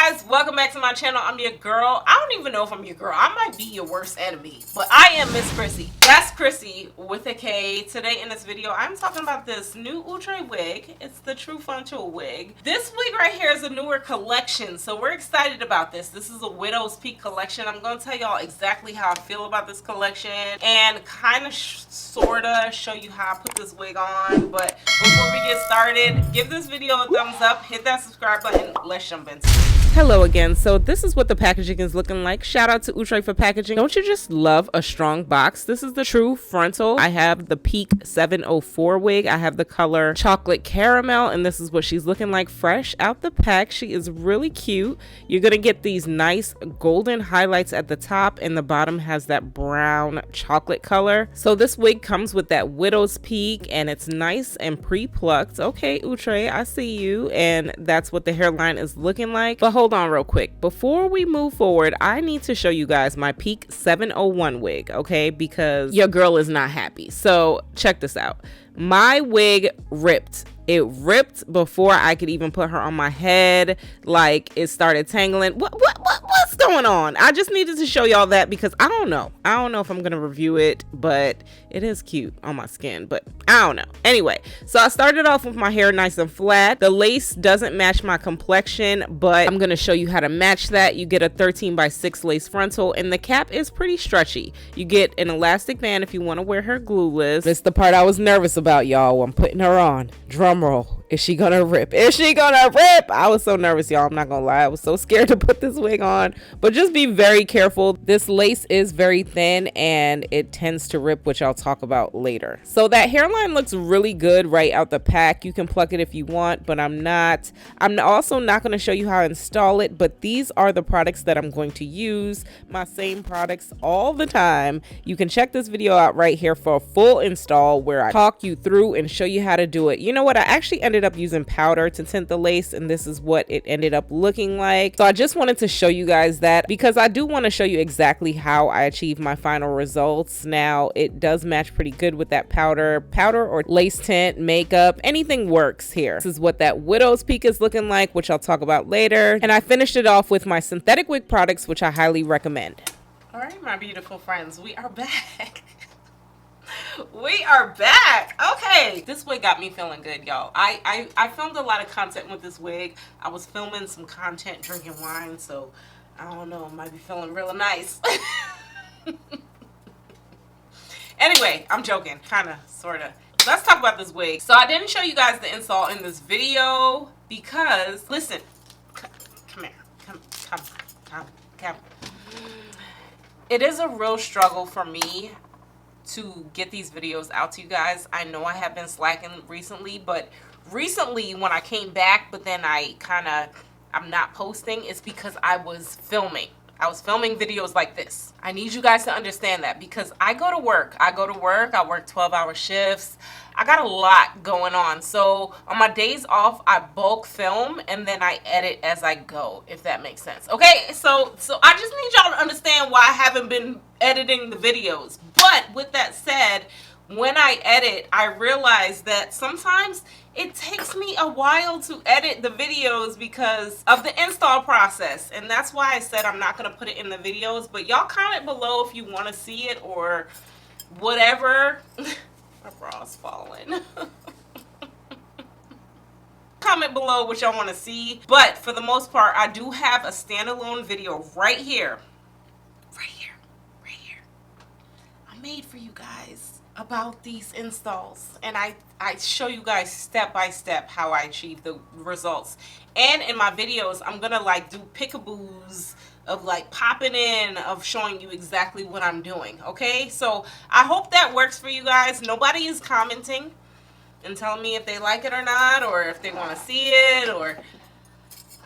guys, welcome back to my channel. I'm your girl. I don't even know if I'm your girl. I might be your worst enemy, but I am Miss Khrissy. That's Khrissy with a K. Today in this video, I'm talking about this new Outre wig. It's the True Frontal Wig. This wig right here is a newer collection, so we're excited about this. This is a Widow's Peak collection. I'm going to tell y'all exactly how I feel about this collection and kind of sorta show you how I put this wig on. But before we get started, give this video a thumbs up, hit that subscribe button. Let's jump into it. Hello again. So this is what the packaging is looking like. Shout out to Outre for packaging. Don't you just love a strong box? This is the True Frontal. I have the Peak 704 wig. I have the color chocolate caramel, and this is what she's looking like fresh out the pack. She is really cute. You're gonna get these nice golden highlights at the top, and the bottom has that brown chocolate color. So this wig comes with that Widow's Peak, and it's nice and pre-plucked. Okay, Outre, I see you. And that's what the hairline is looking like. But hold on real quick. Before we move forward, I need to show you guys my Peak 701 wig, okay? Because your girl is not happy. So check this out. My wig ripped. It ripped before I could even put her on my head. Like, it started tangling. What's going on? I just needed to show y'all that because I don't know if I'm gonna review it, but it is cute on my skin, but I don't know. Anyway, so I started off with my hair nice and flat. The lace doesn't match my complexion, but I'm gonna show you how to match that. You get a 13x6 lace frontal, and the cap is pretty stretchy. You get an elastic band if you want to wear her glueless. This is the part I was nervous about, y'all. I'm putting her on. Drum roll. Is she gonna rip? Is she gonna rip? I was so nervous, y'all. I'm not gonna lie. I was so scared to put this wig on, but just be very careful. This lace is very thin and it tends to rip, which I'll talk about later. So that hairline looks really good right out the pack. You can pluck it if you want, but I'm also not going to show you how to install it, but these are the products that I'm going to use. My same products all the time. You can check this video out right here for a full install where I talk you through and show you how to do it. You know what? I actually ended up using powder to tint the lace, and this is what it ended up looking like. So I just wanted to show you guys that because I do want to show you exactly how I achieve my final results. Now, it does match pretty good with that powder or lace tint, makeup, anything works here. This is what that Widow's Peak is looking like, which I'll talk about later. And I finished it off with my synthetic wig products, which I highly recommend. All right, my beautiful friends, we are back. We are back. Okay, this wig got me feeling good, y'all. I filmed a lot of content with this wig. I was filming some content drinking wine, so I don't know, I might be feeling real nice. Anyway, I'm joking, kind of, sort of. Let's talk about this wig. So I didn't show you guys the install in this video because, listen, come here, come. It is a real struggle for me to get these videos out to you guys. I know I have been slacking recently, but recently when I came back, but then I'm not posting, it's because I was filming. I was filming videos like this. I need you guys to understand that because I go to work. I work 12-hour shifts. I got a lot going on. So on my days off, I bulk film and then I edit as I go, if that makes sense. Okay, so I just need y'all to understand why I haven't been editing the videos. But with that said, when I edit, I realize that sometimes it takes me a while to edit the videos because of the install process. And that's why I said I'm not going to put it in the videos. But y'all comment below if you want to see it or whatever. My bra's falling. Comment below what y'all want to see. But for the most part, I do have a standalone video right here. Right here. I made for you guys about these installs, and I show you guys step by step how I achieve the results. And in my videos, I'm gonna like do pickaboos of like popping in, of showing you exactly what I'm doing. Okay, so I hope that works for you guys. Nobody is commenting and telling me if they like it or not, or if they want to see it, or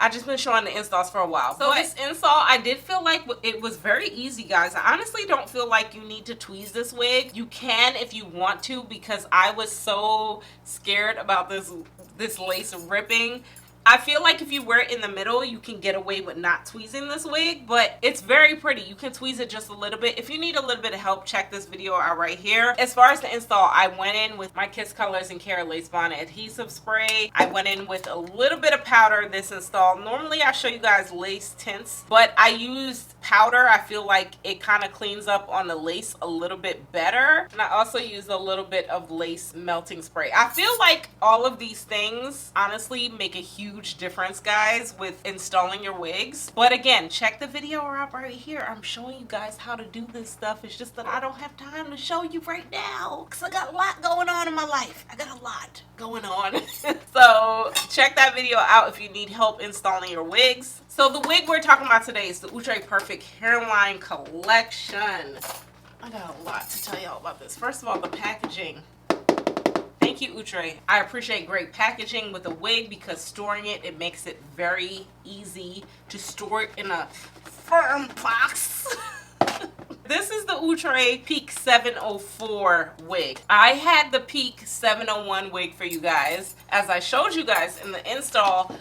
I just been showing the installs for a while. So this install, I did feel like it was very easy, guys. I honestly don't feel like you need to tweeze this wig. You can if you want to, because I was so scared about this lace ripping. I feel like if you wear it in the middle, you can get away with not tweezing this wig, but it's very pretty. You can tweeze it just a little bit. If you need a little bit of help, check this video out right here. As far as the install, I went in with my Kiss Colors and Care Lace Bonnet Adhesive Spray. I went in with a little bit of powder this install. Normally I show you guys lace tints, but I used powder. I feel like it kind of cleans up on the lace a little bit better. And I also used a little bit of lace melting spray. I feel like all of these things honestly make a huge difference, guys, with installing your wigs. But again, check the video out right here. I'm showing you guys how to do this stuff. It's just that I don't have time to show you right now because I got a lot going on in my life. I got a lot going on. So check that video out if you need help installing your wigs. So the wig we're talking about today is the Outre Perfect Hairline Collection. I got a lot to tell y'all about this. First of all, the packaging. Thank you, Outre. I appreciate great packaging with a wig because storing it makes it very easy to store it in a firm box. This is the Outre Peak 704 wig. I had the Peak 701 wig for you guys. As I showed you guys in the install,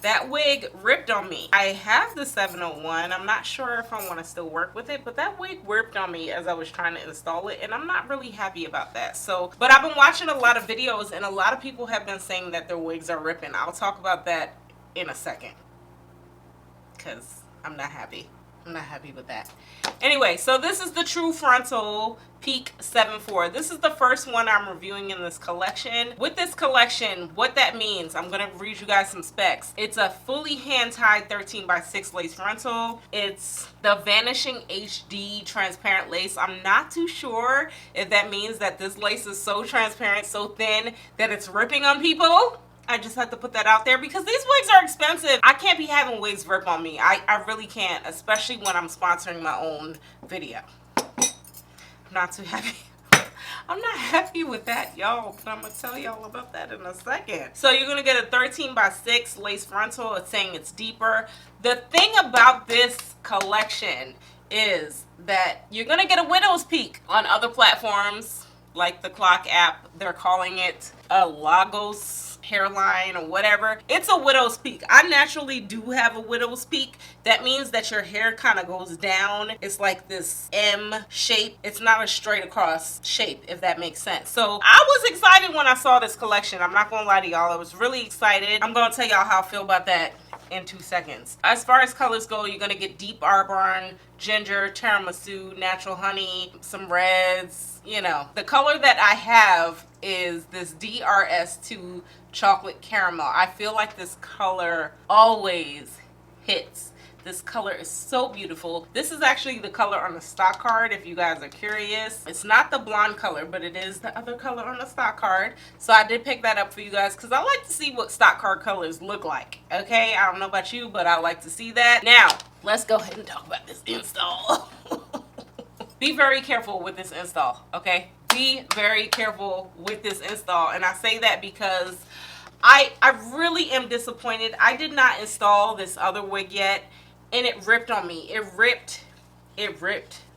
that wig ripped on me. I have the 701. I'm not sure if I want to still work with it, but that wig ripped on me as I was trying to install it, and I'm not really happy about that. So, but I've been watching a lot of videos, and a lot of people have been saying that their wigs are ripping. I'll talk about that in a second, because I'm not happy. I'm not happy with that. Anyway, so this is the True Frontal Peak 74. This is the first one I'm reviewing in this collection. With this collection, what that means, I'm going to read you guys some specs. It's a fully hand-tied 13x6 lace frontal. It's the Vanishing HD transparent lace. I'm not too sure if that means that this lace is so transparent, so thin, that it's ripping on people. I just have to put that out there because these wigs are expensive. I can't be having wigs rip on me. I really can't, especially when I'm sponsoring my own video. I'm not too happy. I'm not happy with that, y'all, but I'm gonna tell y'all about that in a second. So you're gonna get a 13x6 lace frontal. It's saying it's deeper. The thing about this collection is that you're gonna get a widow's peak. On other platforms like the PLUCK app, they're calling it a Lagos hairline or whatever. It's a widow's peak. I naturally do have a widow's peak. That means that your hair kind of goes down. It's like this M shape. It's not a straight across shape, if that makes sense. So I was excited when I saw this collection. I'm not gonna lie to y'all. I was really excited. I'm gonna tell y'all how I feel about that in 2 seconds. As far as colors go, you're gonna get deep arbonne, ginger, tiramisu, natural honey, some reds, you know. The color that I have is this DRS2 chocolate caramel. I feel like this color always hits. This color is so beautiful. This is actually the color on the stock card, if you guys are curious. It's not the blonde color, but it is the other color on the stock card. So I did pick that up for you guys because I like to see what stock card colors look like. Okay, I don't know about you, but I like to see that. Now, let's go ahead and talk about this install. Be very careful with this install, okay? Be very careful with this install. And I say that because I really am disappointed. I did not install this other wig yet, and it ripped on me. It ripped.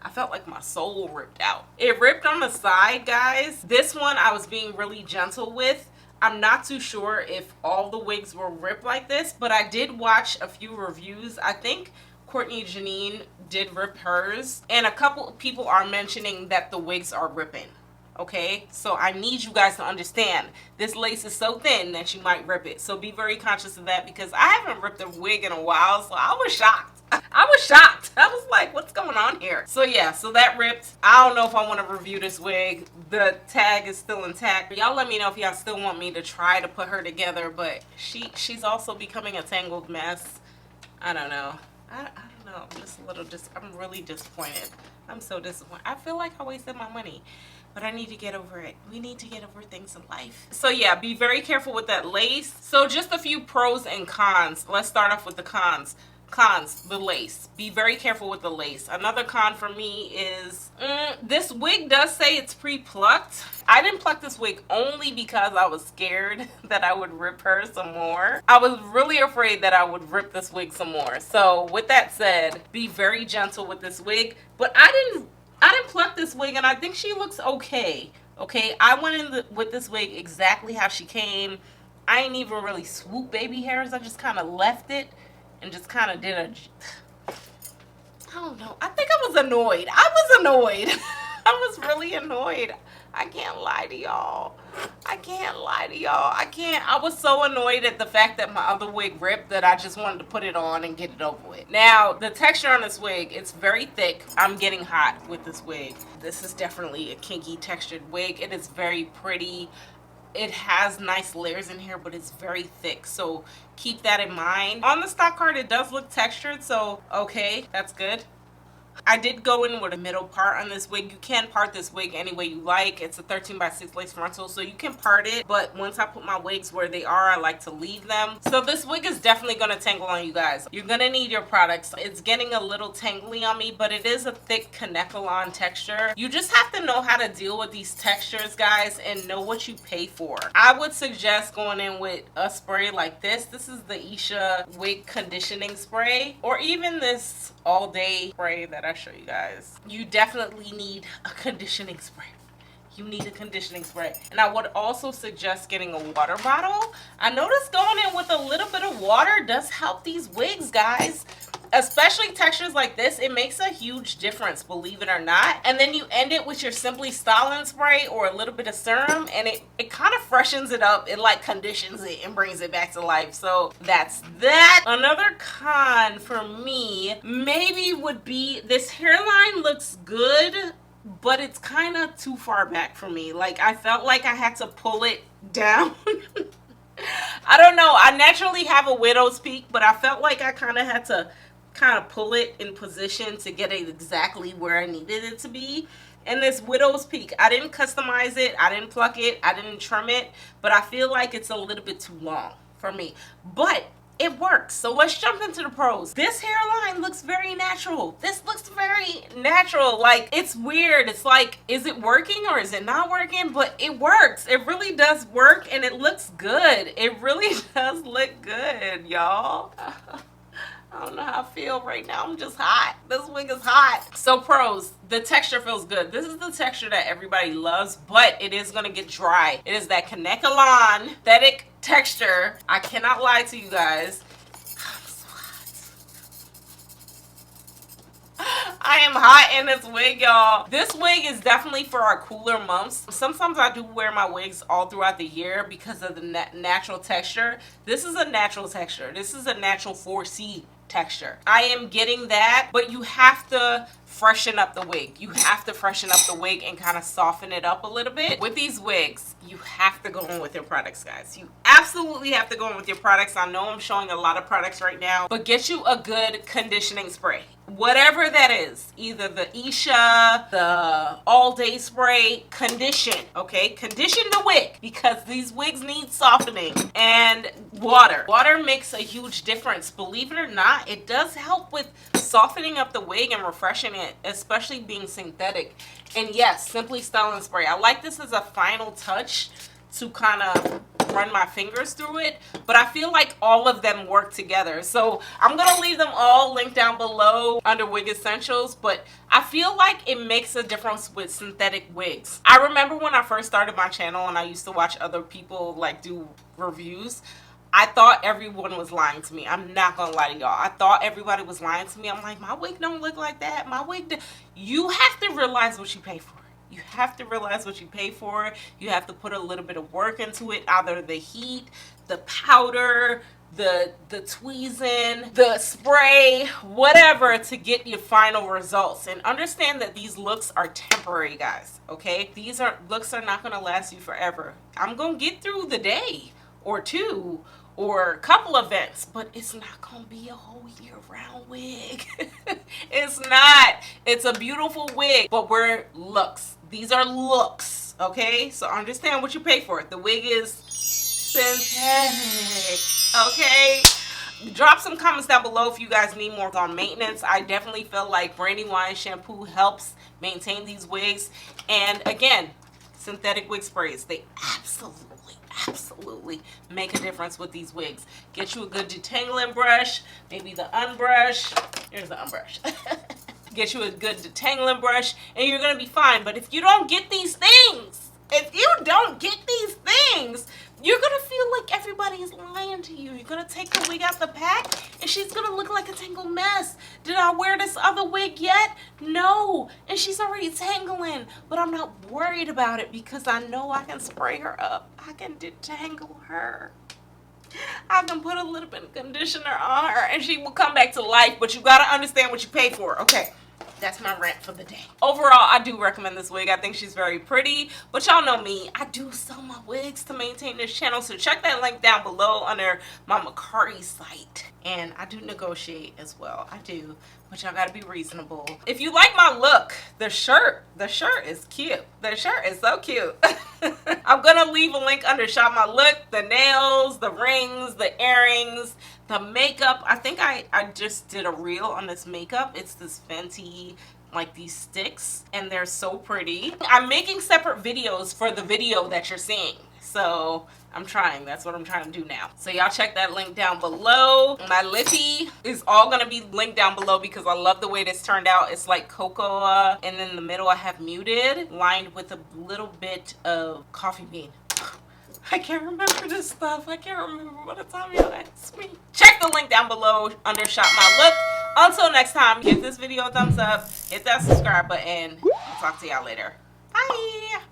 I felt like my soul ripped out. It ripped on the side, guys. This one I was being really gentle with. I'm not too sure if all the wigs will rip like this, but I did watch a few reviews. I think Courtney Janine did rip hers, and a couple of people are mentioning that the wigs are ripping. Okay, so I need you guys to understand this lace is so thin that you might rip it. So be very conscious of that because I haven't ripped a wig in a while, so I was shocked. I was shocked. I was like, what's going on here? So yeah, so that ripped. I don't know if I want to review this wig. The tag is still intact. Y'all let me know if y'all still want me to try to put her together, but she's also becoming a tangled mess. I don't know. I don't know. I'm just a little I'm really disappointed. I'm so disappointed. I feel like I wasted my money. But I need to get over it. We need to get over things in life. So yeah, be very careful with that lace. So just a few pros and cons. Let's start off with the cons. Cons, the lace. Be very careful with the lace. Another con for me is this wig does say it's pre-plucked. I didn't pluck this wig only because I was scared that I would rip her some more. I was really afraid that I would rip this wig some more. So with that said, be very gentle with this wig. But I didn't pluck this wig, and I think she looks okay. Okay, I went in with this wig exactly how she came. I ain't even really swoop baby hairs. I just kind of left it and just kind of did a, I don't know. I think I was annoyed. I was annoyed. I was really annoyed. I can't lie to y'all. I can't lie to y'all. I was so annoyed at the fact that my other wig ripped that I just wanted to put it on and get it over with. Now, the texture on this wig, it's very thick. I'm getting hot with this wig. This is definitely a kinky textured wig. It is very pretty. It has nice layers in here, but it's very thick, so keep that in mind. On the stock card, it does look textured, so okay, that's good. I did go in with a middle part on this wig. You can part this wig any way you like. It's a 13x6 lace frontal, so you can part it, but once I put my wigs where they are, I like to leave them. So this wig is definitely going to tangle on you guys. You're going to need your products. It's getting a little tangly on me, but it is a thick Kanekalon texture. You just have to know how to deal with these textures, guys, and know what you pay for. I would suggest going in with a spray like this. This is the Isha wig conditioning spray, or even this all day spray that I show you guys. You definitely need a conditioning spray. You need a conditioning spray. And I would also suggest getting a water bottle. I noticed going in with a little bit of water does help these wigs, guys. Especially textures like this, it makes a huge difference, believe it or not. And then you end it with your Simply Styling spray or a little bit of serum, and it kind of freshens it up. It like conditions it and brings it back to life. So that's that. Another con for me maybe would be this hairline looks good, but it's kind of too far back for me. Like, I felt like I had to pull it down. I don't know. I naturally have a widow's peak, but I felt like I kind of had to kind of pull it in position to get it exactly where I needed it to be. And this widow's peak, I didn't customize it, I didn't pluck it, I didn't trim it, but I feel like it's a little bit too long for me, but it works. So let's jump into the pros. This hairline looks very natural. This looks very natural. Like, it's weird. It's like, is it working or is it not working? But it works. It really does work, and it looks good. It really does look good, y'all. I don't know how I feel right now. I'm just hot. This wig is hot. So pros, the texture feels good. This is the texture that everybody loves, but it is going to get dry. It is that Kanekalon aesthetic texture. I cannot lie to you guys. I'm so hot. I am hot in this wig, y'all. This wig is definitely for our cooler months. Sometimes I do wear my wigs all throughout the year because of the natural texture. This is a natural texture. This is a natural 4C texture. I am getting that, but you have to freshen up the wig. You have to freshen up the wig and kind of soften it up a little bit. With these wigs, you have to go in with your products, guys. You absolutely have to go in with your products. I know I'm showing a lot of products right now, but get you a good conditioning spray. Whatever that is, either the Isha, the all day spray, condition, okay? Condition the wig because these wigs need softening. And water. Water makes a huge difference. Believe it or not, it does help with softening up the wig and refreshing it, especially being synthetic. And yes, Simply Styling spray. I like this as a final touch to kind of run my fingers through it, but I feel like all of them work together. So I'm gonna leave them all linked down below under Wig Essentials, but I feel like it makes a difference with synthetic wigs. I remember when I first started my channel and I used to watch other people like do reviews, I thought everyone was lying to me. I'm not gonna lie to y'all. I thought everybody was lying to me. I'm like, my wig don't look like that. My wig, you have to realize what you pay for. You have to realize what you pay for. You have to put a little bit of work into it, either the heat, the powder, the tweezing, the spray, whatever, to get your final results. And understand that these looks are temporary, guys, okay? These looks are not going to last you forever. I'm going to get through the day or two or a couple events, but it's not gonna be a whole year-round wig. It's not. It's a beautiful wig, but we're looks. These are looks, okay? So understand what you pay for. The wig is synthetic, okay? Drop some comments down below if you guys need more on maintenance. I definitely feel like Brandywine shampoo helps maintain these wigs. And again, synthetic wig sprays, they absolutely make a difference with these wigs. Get you a good detangling brush, maybe the unbrush. Here's the unbrush. Get you a good detangling brush and you're gonna be fine. But if you don't get these things, you're gonna feel like everybody is lying to you. You're gonna take the wig out the pack and she's gonna look like a tangled mess. Did I wear this other wig yet? No. And she's already tangling, but I'm not worried about it because I know I can spray her up. I can detangle her. I can put a little bit of conditioner on her and she will come back to life, but you gotta understand what you pay for. Okay, that's my rant for the day. Overall, I do recommend this wig. I think she's very pretty, but y'all know me, I do sell my wigs to maintain this channel, so check that link down below under my Macari site. And I do negotiate as well. I do, but y'all gotta be reasonable. If you like my look, the shirt is cute. The shirt is so cute. I'm gonna leave a link under Shop My Look. The nails, the rings, the earrings, the makeup. I think I just did a reel on this makeup. It's this Fenty, like these sticks, and they're so pretty. I'm making separate videos for the video that you're seeing. So I'm trying. That's what I'm trying to do now. So y'all check that link down below. My lippy is all gonna be linked down below because I love the way this turned out. It's like cocoa, and in the middle I have muted, lined with a little bit of coffee bean. I can't remember this stuff. I can't remember by the time y'all ask me. Check the link down below under Shop My Look. Until next time, give this video a thumbs up, hit that subscribe button. I'll talk to y'all later. Bye.